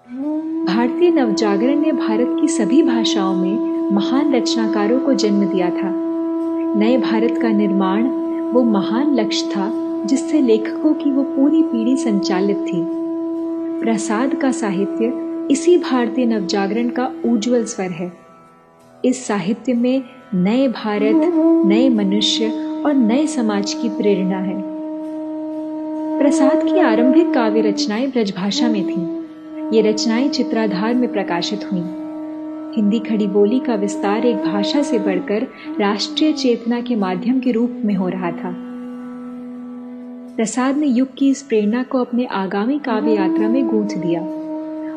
भारतीय नवजागरण ने भारत की सभी भाषाओं में महान रचनाकारों को जन्म दिया था। नए भारत का निर्माण वो महान लक्ष्य था जिससे लेखकों की वो पूरी पीढ़ी संचालित थी। प्रसाद का साहित्य इसी भारतीय नवजागरण का उज्जवल स्वर है। इस साहित्य में नए भारत, नए मनुष्य और नए समाज की प्रेरणा है। प्रसाद की आरंभिक काव्य रचनाएं ब्रजभाषा में थीं। ये रचनाएं चित्राधार में प्रकाशित हुईं। हिंदी खड़ी बोली का विस्तार एक भाषा से बढ़कर राष्ट्रीय चेतना के माध्यम के रूप में हो रहा था। प्रसाद ने युग की इस प्रेरणा को अपने आगामी काव्य यात्रा में गूंथ दिया।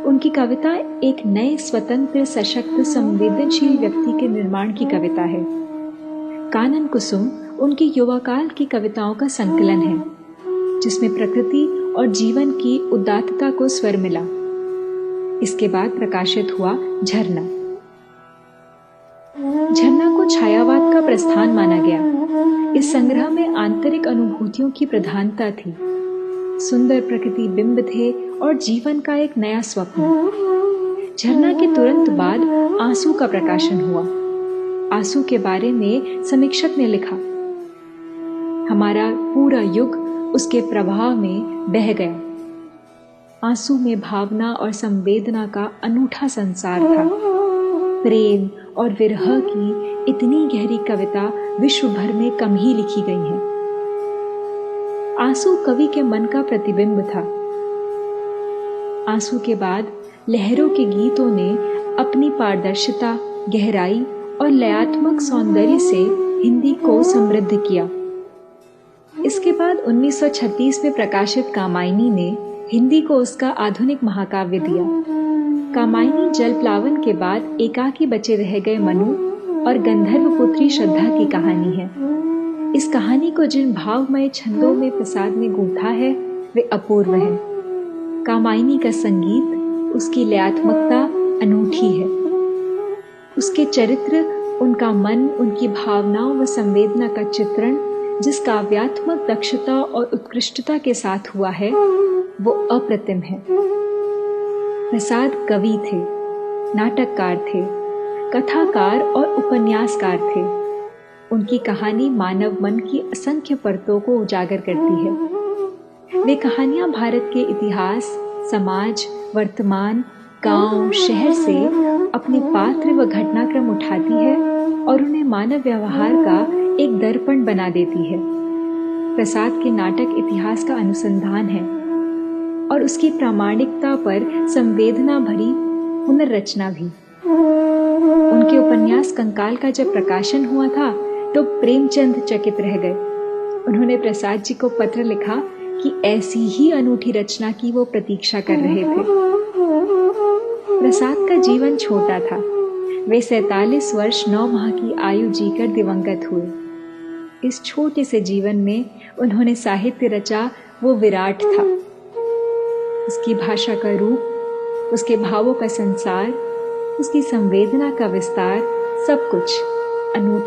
उनकी कविता एक नए स्वतंत्र, सशक्त, संवेदनशील व्यक्ति के निर्माण की कविता है। कानन कुसुम उनकी युवाकाल की कविताओं का संकलन है, जिसमें प्रकृति और जीवन की उदात्तता को स्वर मिला। इसके बाद प्रकाशित हुआ झरना। झरना को छायावाद का प्रस्थान माना गया। इस संग्रह में आंतरिक अनुभूतियों की प्रधानता थी। सुंदर प्रकृति बिंब थे और जीवन का एक नया स्वप्न। झरना के तुरंत बाद आंसू का प्रकाशन हुआ। आंसू के बारे में समीक्षक ने लिखा, हमारा पूरा युग उसके प्रभाव में बह गया। आंसू में भावना और संवेदना का अनूठा संसार था। प्रेम और विरह की इतनी गहरी कविता विश्व भर में कम ही लिखी गई है। आंसू कवि के मन का प्रतिबिंब था। आंसू के बाद लहरों के गीतों ने अपनी पारदर्शिता, गहराई और लयात्मक सौंदर्य से हिंदी को समृद्ध किया। इसके बाद 1936 में प्रकाशित कामायनी ने हिंदी को उसका आधुनिक महाकाव्य दिया। कामायनी जलप्लावन के बाद एकाकी बचे रह गए मनु और गंधर्व पुत्री श्रद्धा की कहानी है। इस कहानी को जिन भावमय छंदों में प्रसाद ने गूंथा है वे अपूर्व है। कामायनी का संगीत, उसकी लयात्मकता अनूठी है। उसके चरित्र, उनका मन, उनकी भावनाओं व संवेदना का चित्रण जिस काव्यात्मक दक्षता और उत्कृष्टता के साथ हुआ है वो अप्रतिम है। प्रसाद कवि थे, नाटककार थे, कथाकार और उपन्यासकार थे। उनकी कहानी मानव मन की असंख्य परतों को उजागर करती है। वे कहानियां भारत के इतिहास, समाज, वर्तमान, गांव, शहर से अपने पात्र व घटनाक्रम उठाती है और उन्हें मानव व्यवहार का एक दर्पण बना देती है। प्रसाद के नाटक इतिहास का अनुसंधान है और उसकी प्रामाणिकता पर संवेदना भरी पुनर्रचना भी। उनके उपन्यास कंकाल का जब प्रकाशन हुआ था तो प्रेमचंद चकित रह गए। उन्होंने प्रसाद जी को पत्र लिखा कि ऐसी ही अनूठी रचना की वो प्रतीक्षा कर रहे थे। प्रसाद का जीवन छोटा था। वे 47 वर्ष 9 माह की आयु जीकर दिवंगत हुए। इस छोटे से जीवन में उन्होंने साहित्य रचा वो विराट था। उसकी भाषा का रूप, उसके भावों का संसार, उसकी संवेदना का विस्तार, सब कुछ अनूठा